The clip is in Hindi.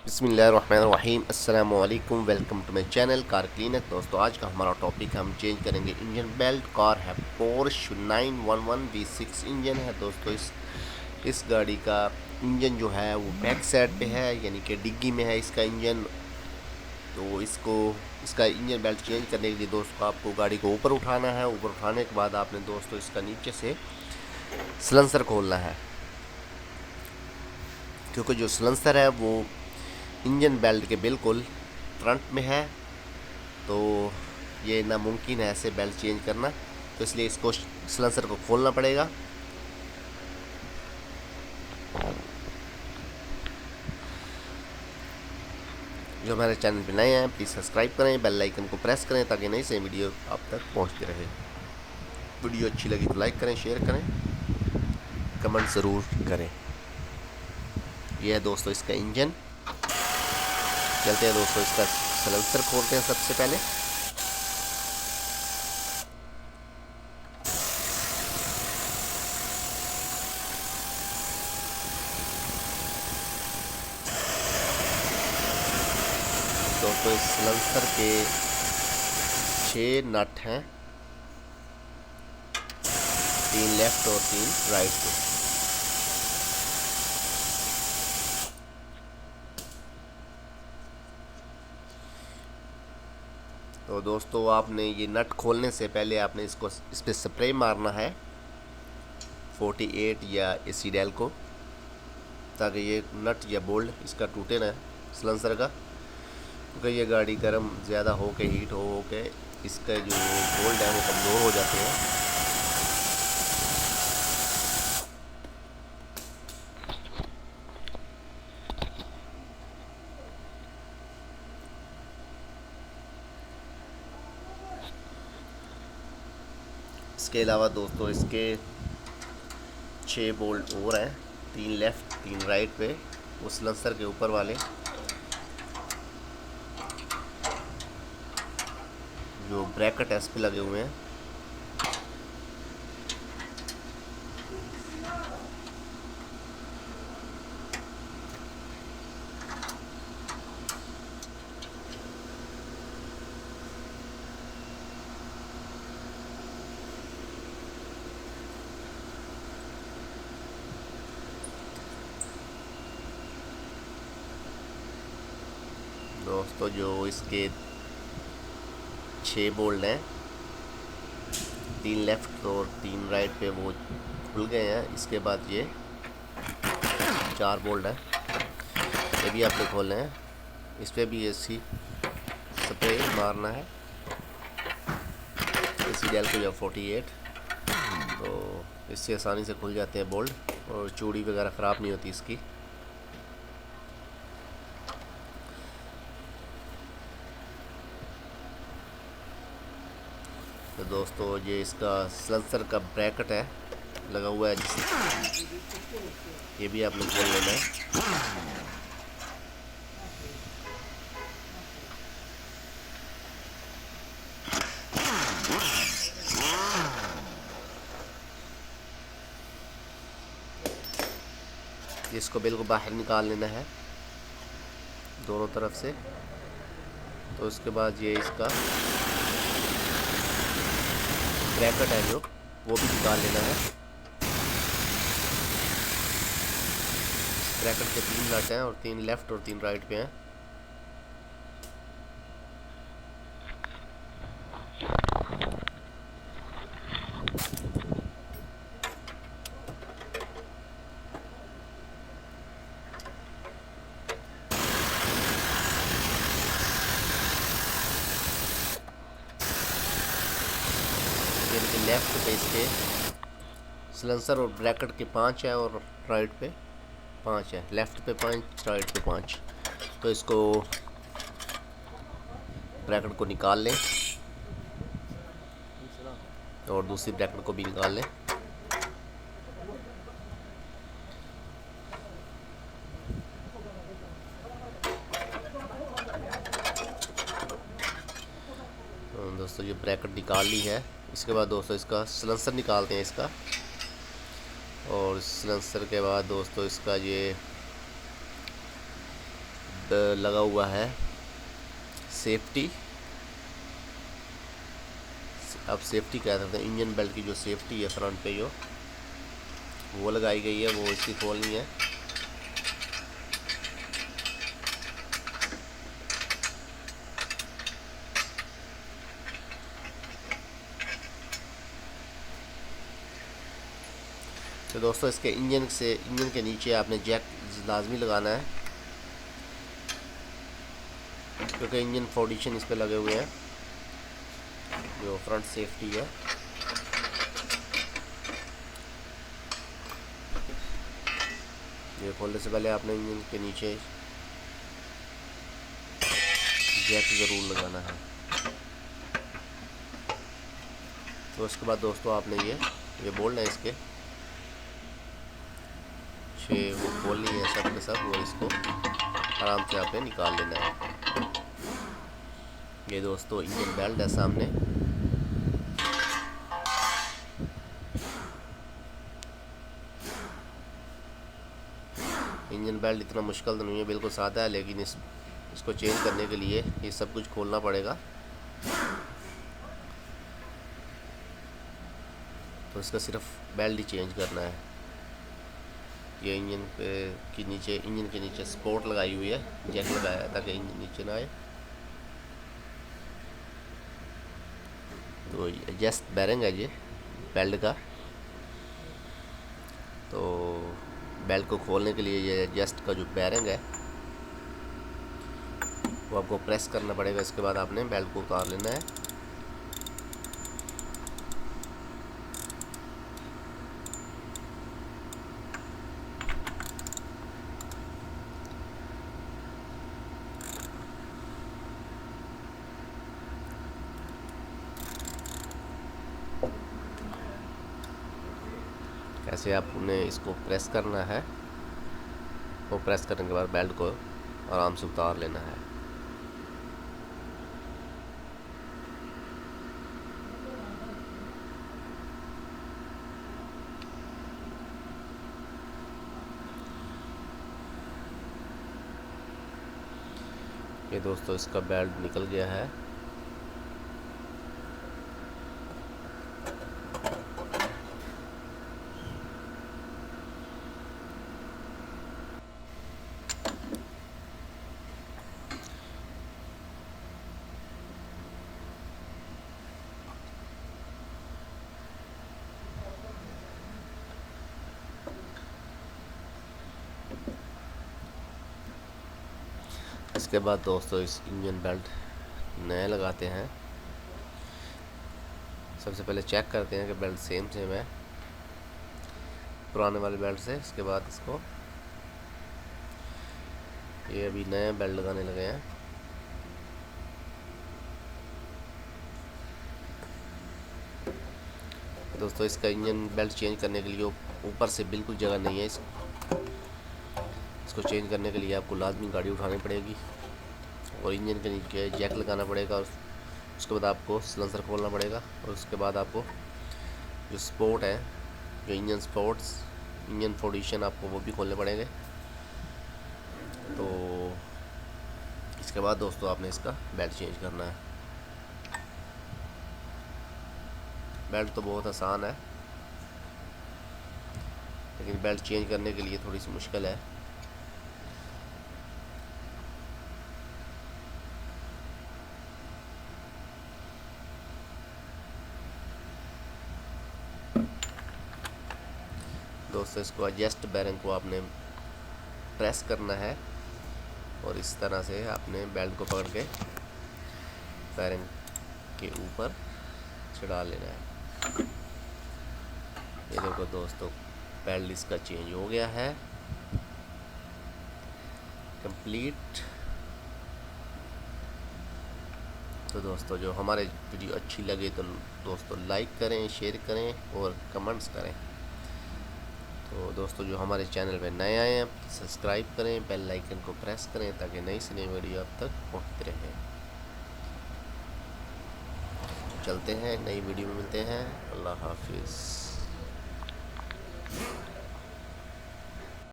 बिस्मिल्लाहिर्रहमानिर्रहीम अस्सलाम वालेकुम। Welcome to my channel car cleaner. दोस्तों आज का हमारा टॉपिक हम चेंज करेंगे इंजन बेल्ट। कार है पोर्श 911 V6 इंजन है। दोस्तों इस गाड़ी का इंजन जो है वो बैक साइड पे है, यानी कि डिग्गी में है इसका इंजन। तो इसका इंजन बेल्ट चेंज करने के लिए दोस्तों आपको गाड़ी को ऊपर उठाना है। ऊपर उठाने के बाद आपने दोस्तों इसका नीचे से सिलेंसर खोलना है, क्योंकि जो सिलेंसर है वो इंजन बेल्ट के बिल्कुल फ्रंट में है। तो ये नामुमकिन है ऐसे बेल्ट चेंज करना, तो इसलिए इसको सिलेंसर को खोलना पड़ेगा। जो हमारे चैनल पे नए हैं प्लीज़ सब्सक्राइब करें, बेल आइकन को प्रेस करें ताकि नई से वीडियो आप तक पहुंचती रहे। वीडियो अच्छी लगी तो लाइक करें, शेयर करें, कमेंट ज़रूर करें। यह है दोस्तों इसका इंजन। चलते हैं दोस्तों, इसका सिलेंसर खोलते हैं सबसे पहले। दोस्तों इस सिलेंसर के 6 नट हैं, 3 लेफ्ट और 3 राइट पे। तो दोस्तों आपने ये नट खोलने से पहले आपने इस पर स्प्रे मारना है 48 या एसिडल को, ताकि ये नट या बोल्ट इसका टूटे ना सिलेंसर का। क्योंकि ये गाड़ी गर्म ज़्यादा हो के हीट हो के इसका जो बोल्ट है वो कमज़ोर हो जाते हैं। इसके अलावा दोस्तों इसके 6 बोल्ट और हैं, 3 लेफ़्ट 3 राइट पे, वो सिलेंसर के ऊपर वाले जो ब्रैकेट है इस पे लगे हुए हैं। दोस्तों जो इसके 6 बोल्ट हैं, 3 लेफ़्ट और 3 राइट पे, वो खुल गए हैं। इसके बाद ये 4 बोल्ट हैं, ये भी आपने खोलने हैं। इस पर भी ऐसी स्प्रे मारना है इसी डेल को या 48, तो इससे आसानी से खुल जाते हैं बोल्ट और चूड़ी वगैरह ख़राब नहीं होती इसकी। तो दोस्तों ये इसका सिलेंसर का ब्रैकेट है लगा हुआ है, जिससे ये भी आपने खोल लेना है। इसको बिल्कुल बाहर निकाल लेना है दोनों तरफ से। तो उसके बाद ये इसका ब्रैकेट है जो वो भी निकाल लेना है। ब्रैकेट के 3 नट हैं और 3 लेफ़्ट और 3 राइट पे हैं। यानी लेफ़्ट पे इसके सिलेंसर और ब्रैकेट के 5 है और राइट पे 5 है। लेफ़्ट पे 5, राइट पे 5। तो इसको ब्रैकेट को निकाल लें और दूसरी ब्रैकेट को भी निकाल लें। दोस्तों ये ब्रैकेट निकाल ली है। इसके बाद दोस्तों इसका सिलेंसर निकालते हैं इसका, और सिलेंसर के बाद दोस्तों इसका ये लगा हुआ है सेफ्टी। अब सेफ्टी कह सकते हैं, इंजन बेल्ट की जो सेफ्टी है फ्रंट पे जो वो लगाई गई है, वो इसकी खोलनी है। तो दोस्तों इसके इंजन के नीचे आपने जैक लाजमी लगाना है, क्योंकि इंजन फाउंडेशन इस पे लगे हुए हैं जो फ्रंट सेफ्टी है। ये खोलने से पहले आपने इंजन के नीचे जैक ज़रूर लगाना है। तो उसके बाद दोस्तों आपने ये बोल्ट है इसके वो खोलनी है सब के सब, वो इसको आराम से आपने निकाल लेना है। ये दोस्तों इंजन बेल्ट है सामने। इंजन बेल्ट इतना मुश्किल तो नहीं है, बिल्कुल सादा है, लेकिन इसको चेंज करने के लिए ये सब कुछ खोलना पड़ेगा। तो इसका सिर्फ बेल्ट ही चेंज करना है। ये इंजन के नीचे सपोर्ट लगाई हुई है, जैक लगाया है ताकि इंजन नीचे ना आए। तो एडजस्ट बैरिंग है ये बेल्ट का। तो बेल्ट को खोलने के लिए ये एडजस्ट का जो बैरिंग है वो आपको प्रेस करना पड़ेगा। इसके बाद आपने बेल्ट को उतार लेना है। ऐसे आपने इसको प्रेस करना है, वो प्रेस करने के बाद बेल्ट को आराम से उतार लेना है। ये दोस्तों इसका बेल्ट निकल गया है। इसके बाद दोस्तों इस इंजन बेल्ट नए लगाते हैं। सबसे पहले चेक करते हैं कि बेल्ट सेम है पुराने वाले बेल्ट से। इसके बाद इसको ये अभी नए बेल्ट लगाने लगे हैं। दोस्तों इसका इंजन बेल्ट चेंज करने के लिए ऊपर से बिल्कुल जगह नहीं है। इसको चेंज करने के लिए आपको लाजमी गाड़ी उठानी पड़ेगी और इंजन के नीचे जैक लगाना पड़ेगा। और उसके बाद आपको सिलेंसर खोलना पड़ेगा। और उसके बाद आपको जो स्पोर्ट है, जो इंजन फाउंडेशन आपको वो भी खोलने पड़ेंगे। तो इसके बाद दोस्तों आपने इसका बेल्ट चेंज करना है। बेल्ट तो बहुत आसान है, लेकिन बेल्ट चेंज करने के लिए थोड़ी सी मुश्किल है। दोस्तों इसको एडजस्ट बैरिंग को आपने प्रेस करना है और इस तरह से आपने बेल्ट को पकड़ के बैरिंग के ऊपर चढ़ा लेना है। ये देखो दोस्तों बेल्ट इसका चेंज हो गया है कंप्लीट। तो दोस्तों जो हमारे वीडियो अच्छी लगे तो दोस्तों लाइक करें, शेयर करें और कमेंट्स करें। तो दोस्तों जो हमारे चैनल पे नए आए हैं सब्सक्राइब करें, बेल आइकन को प्रेस करें ताकि नई से नई वीडियो आप तक पहुंचते रहें। चलते हैं, नई वीडियो में मिलते हैं। अल्लाह हाफिज़।